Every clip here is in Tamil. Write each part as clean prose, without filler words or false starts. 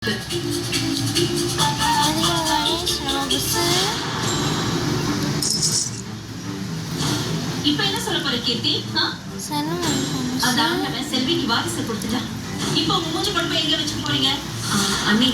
இப்ப என்ன சொல்ல போற கீர்த்தி? அந்த ஆண்டவன் செல்விக்கு வாரிசு கொடுத்துட்டா. இப்போ உங்க மூஞ்சி கொண்டு போய் எங்க வச்சுக்க போறீங்க? அண்ணி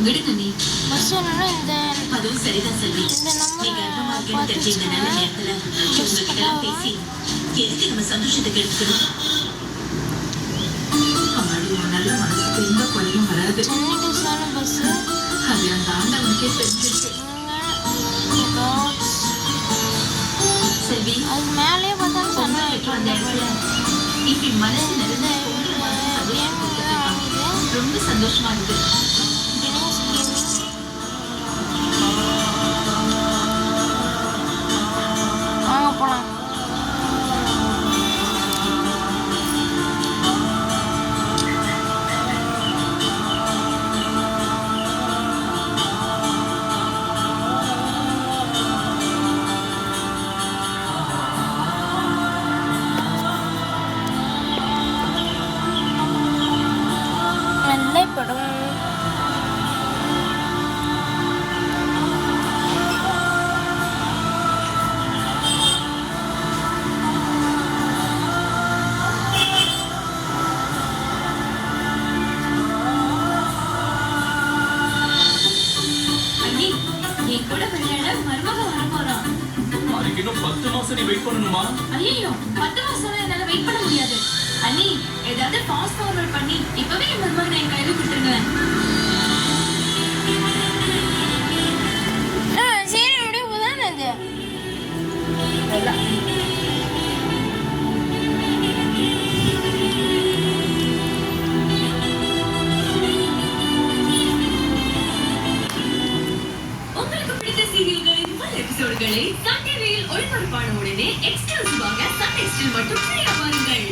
விடுங்க நீ. அதுவும் சரிதான் செல்வி. நீங்க கர்ப்பமா இருக்கேன்னு தெரிஞ்ச இந்த நல்ல நேரத்துல உங்ககிட்ட பேசி எதுக்கு நம்ம சந்தோஷத்துக்கு எடுத்துக்கணும்? நல்ல மனசுக்கு எந்த குறையும் வராது. அது அந்த ஆண்டவனுக்கே தெரிஞ்சிருக்கு. செல்வி அது மேலேயே பார்த்தா இப்படி மனசு நிறைந்த ரொம்ப சந்தோஷமா இருக்கு. வாங்க போலாம். படம் அண்ணி நீ கூட விளையாட மருமக வர போறான். அதுக்கு இன்னும் 10 மாசம் நீ வெயிட் பண்ணணுமா? ஐயோ 10 மாசம் என்னால வெயிட் பண்ண முடியாது. அண்ணி ஏதாவது ஃபாஸ்ட் ஃபார்வர்ட் பண்ணி இப்பவே என் மருமகனை என் கையில கொடுத்துருங்க. சரி அப்படியே போதானே அது உங்களுக்கு பிடித்த சீரியல்களின் பல எபிசோடுகளை சன் டிவியில் ஒளிபரப்பான உடனே எக்ஸ்க்ளூசிவாக சன் நெக்ஸ்டில் மட்டும் ஃப்ரீயா பாருங்கள்.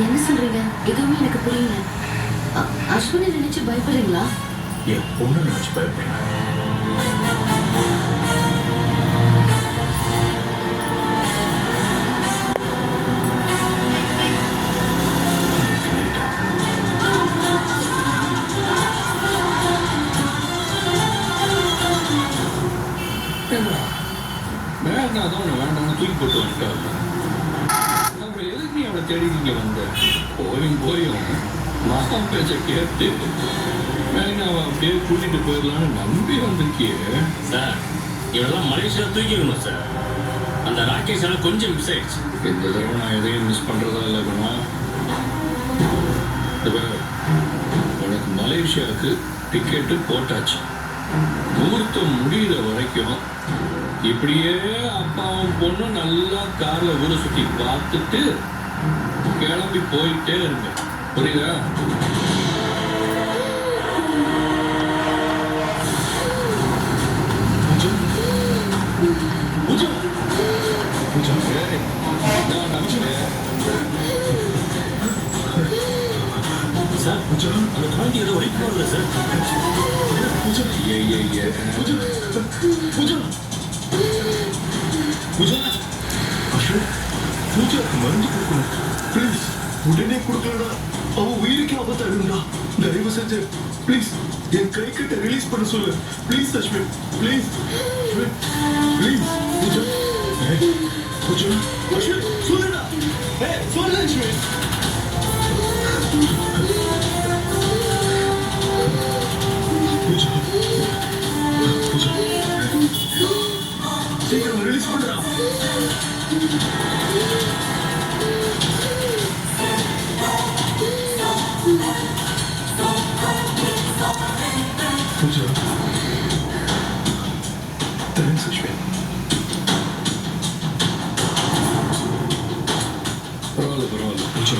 என்ன சொல்றீங்க? எதுவுமே எனக்கு புரியல. அஸ்வினை நினைச்சு பயப்படுறீங்களா? என் பொண்ணு நினைச்சு பயப்பேன். வேண்டாம் உன்னை வேண்டாம்னு தூக்கி போட்டு வந்துட்டாங்க. அப்புறம் எதுக்கு நீ அவளை தேடி நீங்க வந்த? போயும் மகன் பேச்ச கேட்டு அவ அப்படியே கூட்டிட்டு போயிடலான்னு நம்பி வந்திருக்கியே. சார் இவெல்லாம் மலேசியா தூக்கிடணும் சார். அந்த ராகேஷ் கொஞ்சம் மிஸ் ஆயிடுச்சு. இந்த தடவை நான் எதையும் மிஸ் பண்றதா இல்லை குணா. உனக்கு மலேசியாவுக்கு டிக்கெட்டு போட்டாச்சு. முகூர்த்தம் முடிகிற வரைக்கும் இப்படியே அப்பாவும் பொண்ணும் நல்லா கார்ல ஊரை சுற்றி பார்த்துட்டு கிளம்பி போயிட்டே இருங்க. புரியுதா? சார் அந்த குழந்தை ஏதோ ஒழிக்க போறல சார். பூஜாக்கு மருந்து கொடுக்கணும். பிளீஸ் உடனே கொடுக்கலடா. அவன் உயிருக்கு ஆபத்தாடுடா. தயவு செஞ்சு பிளீஸ் என் கை கிட்ட ரிலீஸ் பண்ண சொல்லு. Please Ashwin please please. Pooja Pooja Ashwin சொல்லுடா. சொல்லு அஸ்வின். பூஜா பூஜா சீக்கிரம் ரிலீஸ் பண்ணுறா. பூஜா தேங்க்ஸ் அஸ்வின். பரவாயில்ல பூஜா.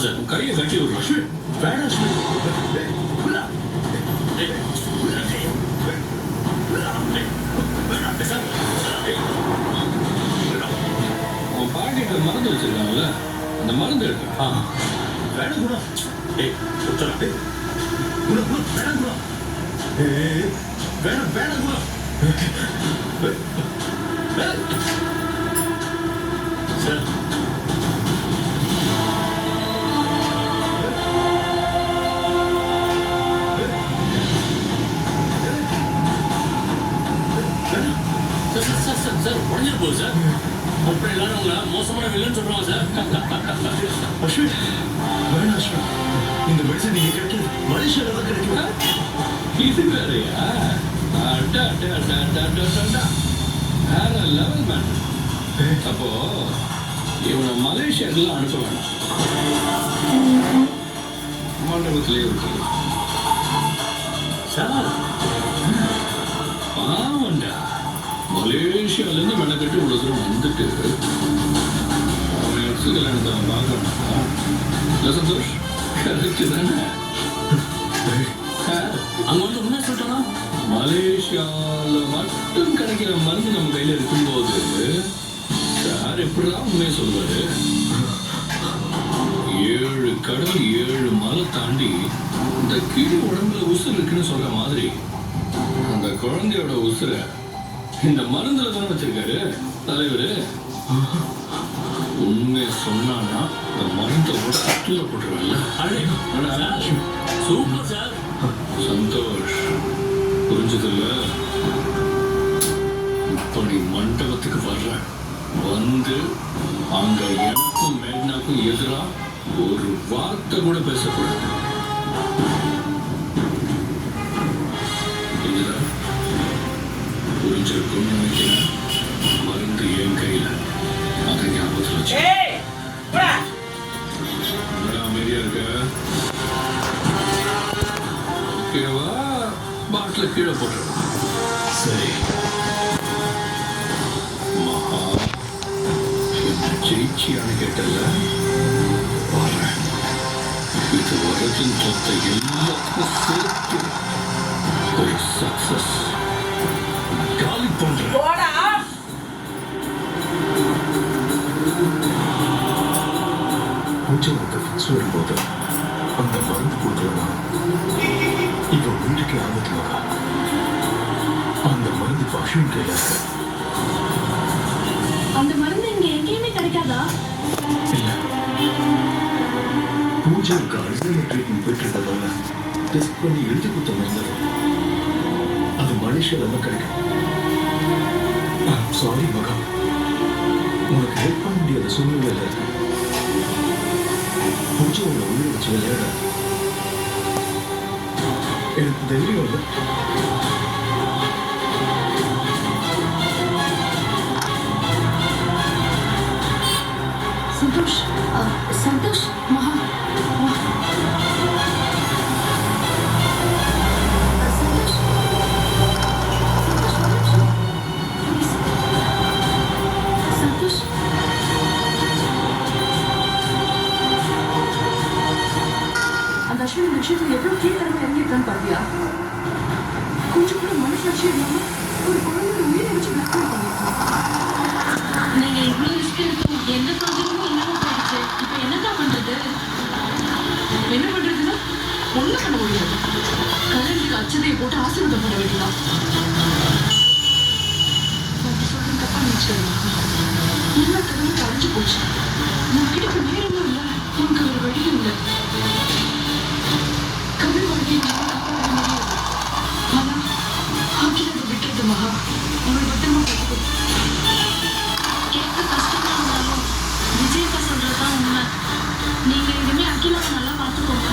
சார் கையை கட்டி விடுறா. அஸ்வின் வேணாம் அஸ்வின். மருந்து வச்சிருக்காங்கல்ல அந்த மருந்து எடுத்து வேணாம் குணா. ஏய் உத்தரா குணா குணா வேணாம் குணா. வேணாம் வேணாம் குணா. சார் சார் உடஞ்சிட்டு போகுது சார். அப்புறம் எல்லாரும் உங்களை மோசமான வில்லன்னு சொல்றாங்க சார். அஸ்வின் வேணாம் அஸ்வின். இந்த மெடிசன் நீங்க கிடைக்காது. மலேசியால தான் கிடைக்கும். இது வேறையா அட்டா அட்டா அட்டா அட்டா அட்டா அட்டா வேற லெவல் மேன். அப்போ இவனை மலேசியாக்கெல்லாம் அனுப்ப வேண்டாம், மண்டபத்திலே இருக்கு சார் பாவண்டா. மலேசியாலேருந்து மெனக்கட்டு இவ்வளோ தூரம் வந்துட்டு அவன் எடுத்து கல்யாணத்தை அவன் பார்க்கணும்னா இல்லை சந்தோஷ் கரெக்டு தானே? அங்க வந்து உண்மை சொல்லிட்டோம்னா மலேசியாவில் மட்டும் கிடைக்கிற மருந்து நம்ம கையில் இருக்கும்போது சார் எப்படிதான் உண்மையை சொல்வாரு? 7 கடல் 7 மலை தாண்டி இந்த கிளி உடம்புல உசுறு இருக்குன்னு சொல்ற மாதிரி அந்த குழந்தையோட உசுரை இந்த மருந்துல தானே வச்சிருக்காரு தலைவர். உண்மையை சொன்னான்னா இந்த மருந்தை கூட அட்டுல போட்டுருவாங்கல்ல. Super sir. சந்தோஷ் புரிஞ்சதில்ல? இப்போ நீ மண்டபத்துக்கு வர்ற, வந்து அங்க எனக்கும் மேக்னாக்கும் எதிரா ஒரு வார்த்தை கூட பேசக்கூடாது. புரிஞ்சிருக்கும்னு நினைக்கிறேன். மருந்து என் கையில, அதை ஞாபகத்தில் வச்சு. அமைதியா இருக்க ஓகேவா? பாட்டில் கீழே போட்டுருவோம். சரி மகா என்ன ஜெயிச்சியான்னு கேட்டல வரேன். இது வரைக்கும் சொத்தை எல்லாத்துக்கும் சேர்த்து ஒரு சக்சஸ் காலி பண்றேன். பூஜைக்கு ஃபிக்ஸ் வரும்போது அந்த மருந்து கொடுக்கலாம். இவன் வீட்டுக்கு ஆபத்துலடா. அந்த மருந்து அஸ்வின் கையில இருக்கு. அந்த மருந்து இங்க எங்கேயுமே கிடைக்காதா? இல்ல, பூஜைக்கு அல்சைமர் ட்ரீட்மெண்ட் போயிட்டு இருக்கதால டெஸ்ட் பண்ணி எழுதி கொடுத்த மருந்து அது மலேசியால தான் கிடைக்கும். சாரி மகா, உனக்கு ஹெல்ப் பண்ண முடியாத சூழ்நிலையில இருக்கு. பூஜை உன்னை உயிரை வச்சு விளையாட எனக்கு தைரியம் இல்லை. சந்தோஷ் சந்தோஷ் மகா சந்தோஷ் சந்தோஷ் அந்த அஸ்வின் இந்த விஷயத்துல எவ்வளவு கீழ்த்தரமா இறங்கியிருக்கான்னு பாத்தியா? கொஞ்சம் கூட மனசாட்சி இல்லாம ஒரு குழந்தையோட உயிரை வச்சு பிளாக்மெயில் பண்ணிருக்கான். நீங்க இவ்வளவு ரிஸ்க் எடுத்து எந்த ப்ராஜெக்டும் இல்லாம போயிடுச்சு. இப்ப என்னதான் பண்றது? என்ன பண்றதுன்னா ஒண்ணும் பண்ண முடியாது. கரண்ட்டுக்கு அச்சதையை போட்டு ஆசீர்வாதம் பண்ண வேண்டியதான். சொல்றது தப்பா நினைச்சிருந்தா எல்லா திறமும் கரைஞ்சு போச்சு. உங்ககிட்ட நேரமும் இல்லை, உனக்கு ஒரு வழியும் இல்லை. கபில் வாழ்க்கையை காப்பாற்ற முடியாது. ஆனா ஆக்கில விட்டுறது மகா. உங்களை பத்திரமா பார்த்துக்கோ. கேட்க கஷ்டமா இருந்தாலும் விஜய்க்கா சொல்றதுதான் உண்மை. நீங்க இனிமே அகிலாவை நல்லா பார்த்துக்கோங்க.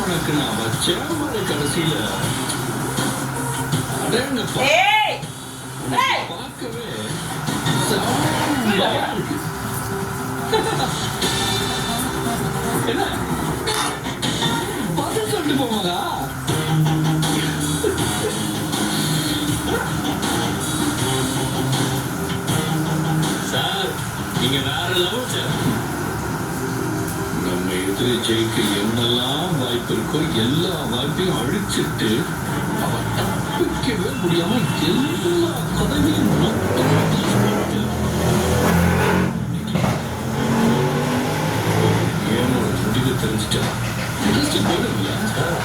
உனக்கு நான் வச்சேன் பாரு கடைசியில. அடேங்கப்பா. உன்னை பார்க்கவே செம்மையா இருக்கு. என்ன பதில் சொல்லிட்டு போமாதா? சார் நீங்க வேற லெவல் சார். நம்ம எதிரி ஜெயிக்க என்னெல்லாம் வாய்ப்பு இருக்கோ எல்லா வாய்ப்பையும் அழிச்சிட்டு அவன் தப்பிக்கவே முடியாம எல்லா கதையும் கேமோட முடிவு தெரிஞ்சுட்டா இன்ட்ரெஸ்ட் போயிடும்ல.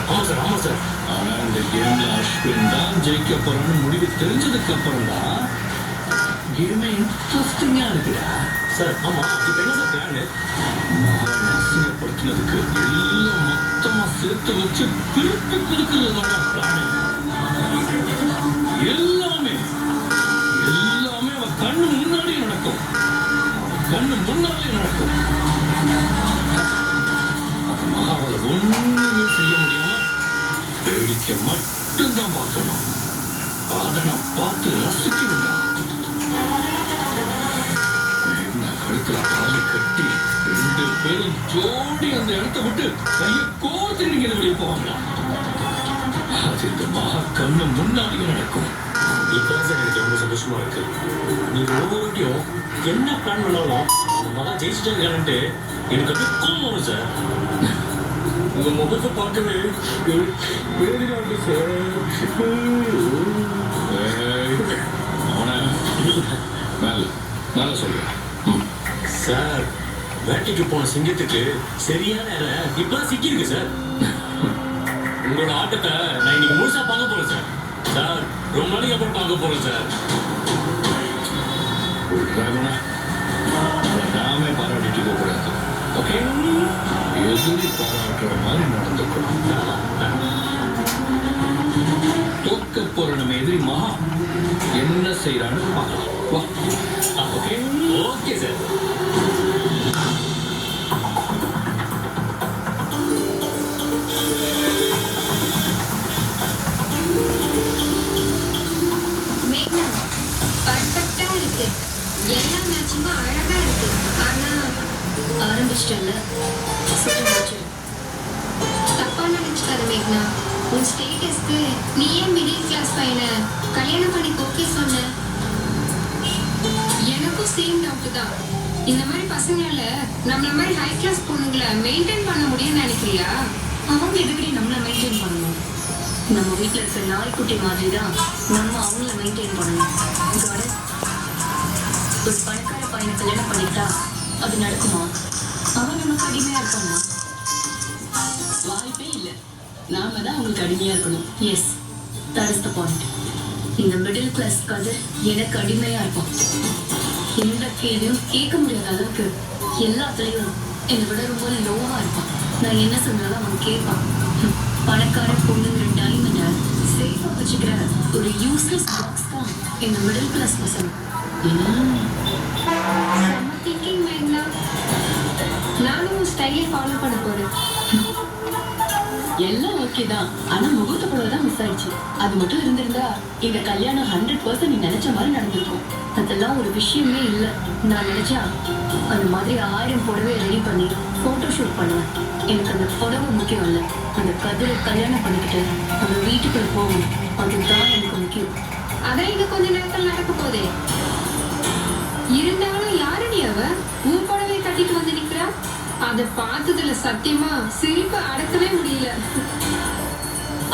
ஆமா சார் ஆமா சார். ஆனா இந்த கேம்ல அஸ்வின் தான் ஜெயிக்க போறான்னு முடிவு தெரிஞ்சதுக்கு அப்புறம் தான் கேமே இன்ட்ரெஸ்டிங்கா இருக்குடா. சார் ஆமா இப்ப என்ன சார் பிளான்? அசிங்கப்படுத்தினதுக்கு எல்லாம் மொத்தமா சேர்த்து வச்சு திருப்பி கொடுக்கறதுதான பிளான். எல்லாமே எல்லாமே அவன் கண்ணு முன்னாடியே நடக்கும். கண்ணு முன்னாடியே நடக்கும். மகாவால ஒண்ணுமே செய்ய முடியாம வேடிக்கை மட்டும்தான் பார்க்கணும். அதை நான் பார்த்து ரசிக்கணும். கழுத்துல தாலி கட்டி 2 பேரும் ஜோடி அந்த இடத்தை விட்டு கையை கோர்த்து நீங்க வெளியே போவாங்க. அது இந்த மகா கண்ணு முன்னாடியே நடக்கும். இப்பதான் சார் எனக்கு ரொம்ப சந்தோஷமா இருக்கு. நீங்க ஒவ்வொருட்டையும் என்ன பிளான் பண்ணாலும் அந்த மகா ஜெயிச்சுட்டாங்கன்ட்டு எனக்கு அப்படியே கோவம் வரும் சார். உங்க முகத்தை பார்க்கவே வேடிக்கை இருக்கு சார். அவனை மேல மேல சொல்றேன் சார். வேட்டைக்கு போன சிங்கத்துக்கு சரியான இலை இப்பதான் சிக்கிருக்கு சார். உங்களோட ஆட்டத்தை நான் இன்னைக்கு முழுசா பார்க்க போறேன் சார். சார் ரொம்ப நாளைக்கு அப்புறம் பார்க்க போறேன் சார். நாமே பாராட்டிட்டு போகக்கூடாது. ஓகே எதிரி பாராட்டுற மாதிரி நடந்துக்கணும். தோக்க போற நம்ம எதிரி மகா என்ன செய்யறான்னு பார்க்கலாம். வா. Okay okay sir. மேக்னா பர்ஃபெக்ட்டா இருக்கு. எல்லா மேட்சுமே அழகா இருக்கு. ஆனா ஆரம்பிச்சிட்டல தப்பா நினைச்சுக்காத மேக்னா. உன் ஸ்டேட்டஸ்க்கு நீ ஏன் மிடில் கிளாஸ் பையனை கல்யாணம் பண்ணி ஓகே சொன்ன? எனக்கும் சேம் டவுட் தான். இந்த மாதிரி பசங்களால நம்மள மாதிரி ஹை கிளாஸ் பொண்ணுங்களை மெயின்டைன் பண்ண முடியும்னு நினைக்கிறியா? அவங்க எதுக்கடி நம்மள மெயின்டைன் பண்ணணும்? நம்ம வீட்டில் இருக்க நாய்க்குட்டி மாதிரி தான் நம்ம அவங்கள மெயின்டைன் பண்ணணும். ஒரு பணக்கார பையனை கல்யாணம் பண்ணிட்டா அது நடக்குமா? அவன் நமக்கு அடிமையா இருப்பானா? வாய்ப்பே இல்லை. நாம தான் அவங்களுக்கு அடிமையா இருக்கணும். Yes, that is the point. இந்த மிடில் கிளாஸ் கதை எனக்கு அடிமையா இருப்பான். எந்த கேள்வியும் கேட்க முடியாத அளவுக்கு எல்லாத்துலயும் என்னை விட ரொம்ப லோவா இருப்பான். நான் என்ன சொன்னாலும் அவன் கேட்பான். பணக்கார பொண்ணுங்கிற டைமண்டை சேஃபா வச்சுக்கிற ஒரு யூஸ்லெஸ் பாக்ஸ் தான் இந்த மிடில் கிளாஸ் பசங்க. நானும் ஸ்டைலை ஃபாலோ பண்ண போறேன். எல்லாம் ஓகே தான். ஆனா முகூர்த்த புடவை தான் மிஸ் ஆயிடுச்சு. அது மட்டும் இருந்திருந்தா இந்த கல்யாணம் 100% நீ நினைச்ச மாதிரி நடந்திருக்கும். அதெல்லாம் ஒரு விஷயமே இல்லை. நான் நினைச்சா அந்த மாதிரி 1000 புடவை ரெடி பண்ணி போட்டோ ஷூட் பண்ணுவேன். எனக்கு அந்த புடவை முக்கியம் இல்லை. அந்த கதிரை கல்யாணம் பண்ணிக்கிட்டு அந்த வீட்டுக்குள்ள போகணும். அதுதான் எனக்கு முக்கியம். அதான் இது கொஞ்ச நேரத்தில் நடக்க போதே. இருந்தாலும் யாரு நீ? அவ உன் புடவையை கட்டிட்டு வந்து நிக்கிறா. அதை பார்த்ததுல சத்தியமா சிரிப்பு அடக்கவே முடியல.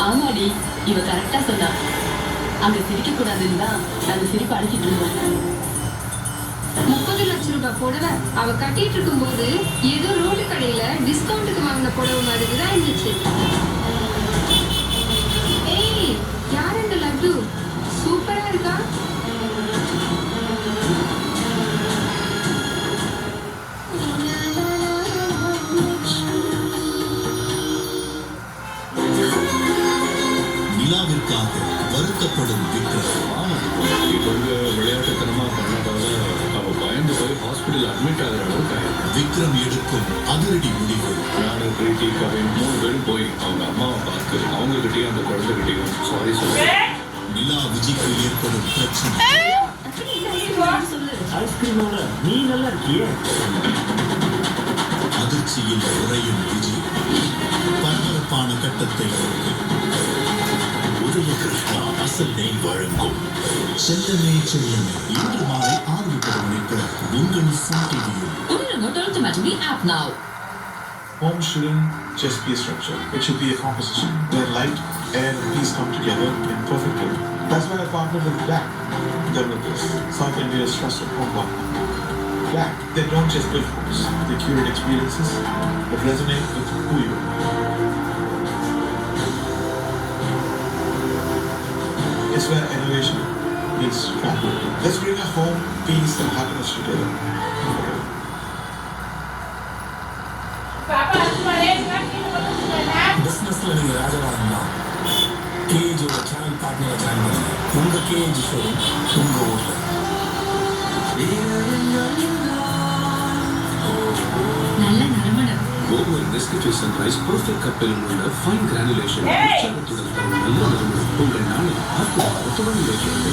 ஆமாடி, இவ கரெக்டா சொன்னா. அங்க சிரிக்க கூடாதுன்னு தான் அந்த சிரிப்பு அடிச்சிட்டு இருந்தோம். 30 லட்சம் ரூபாய் புடவை அவ கட்டிட்டு இருக்கும் போது ஏதோ ரோடு கடையில டிஸ்கவுண்ட்டுக்கு வாங்கின புடவை மாதிரி தான் இருந்துச்சு. ஏய், யார் இந்த லட்டு? சூப்பரா இருக்கா. நிலாவிற்காக வருத்தப்படும் விக்ரம். இவங்க விளையாட்டுத்தனமா பண்ணதால அவ பயந்து போய் ஹாஸ்பிட்டல் அட்மிட் ஆகிற அளவுக்கு ஆயிடும். விக்ரம் விக்ரம் எடுக்கும் அதிரடி முடிவு. நானும் பிரீத்தி கவின் 3 பேரும் போய் அவங்க அம்மாவை பார்த்து அவங்ககிட்டயும் அந்த குழந்தைகிட்டையும் சாரி சொல்லுவேன். நிலா விஜய்க்கு ஏற்படும் பிரச்சனை. ஐஸ்கிரீமோட நீ நல்லா இருக்கியே. அதிர்ச்சியில் உறையும் விஜய் பரபரப்பான கட்டத்தை நோக்கி. உதயகிருஷ்ணா அசல் நெய் வழங்கும் செல்லமே செல்லமே இன்று மாலை 6:30 மணிக்கு உங்கள் சன் டிவியில். Don't the app now. Home shouldn't just be a structure. It should be a composition where light, air, and peace come together in perfect harmony. That's why I partnered with Black Developers, South India's trusted home partner. Black, they don't just build homes. They curate experiences that resonate with who you are. It's where innovation meets tranquility. Let's bring our home, peace, and happiness together. பிசினஸ்ல நீங்க ராஜவாங்கன்னா கேஜோட சேனல் பார்ட்னரை ஜாயின் பண்ணுங்க. உங்க கேஜ் ஷோரூம் உங்க ஊர்ல. நல்ல நறுமணம். ஒவ்வொரு நெஸ்கஃபே சன்ரைஸ் பெர்ஃபெக்ட் கப்பில் உள்ள ஃபைன் கிரானுலேஷன் உற்சாகத்துடன் தரும் நல்ல நறுமணம் உங்கள் நாளை ஆர்வமாக தொடங்கி வைக்கிறது.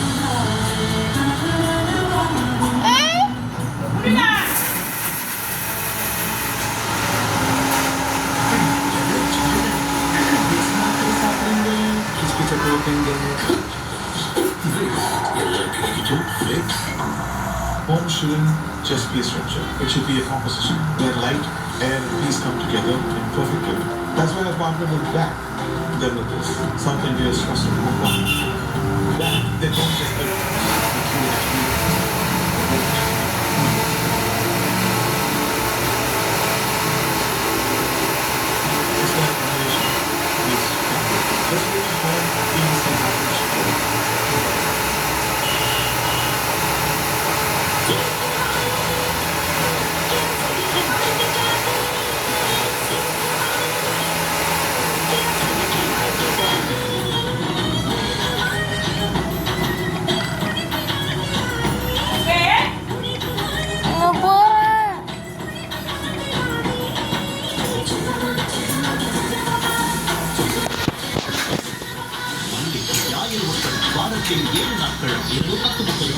Home shouldn't just be a structure. It should be a composition where light, air, and peace come together in perfect harmony. That's why I partnered with Black Developers, South India's trusted home partner. Black, they don't just build homes, they curate experiences. It's where innovation meets tranquility. Let's bring our home, peace, and happiness together. அங்க போறேன். ஞாயிறு மக்கள் வாரத்தில் 7 நாட்கள் இரவு 10:30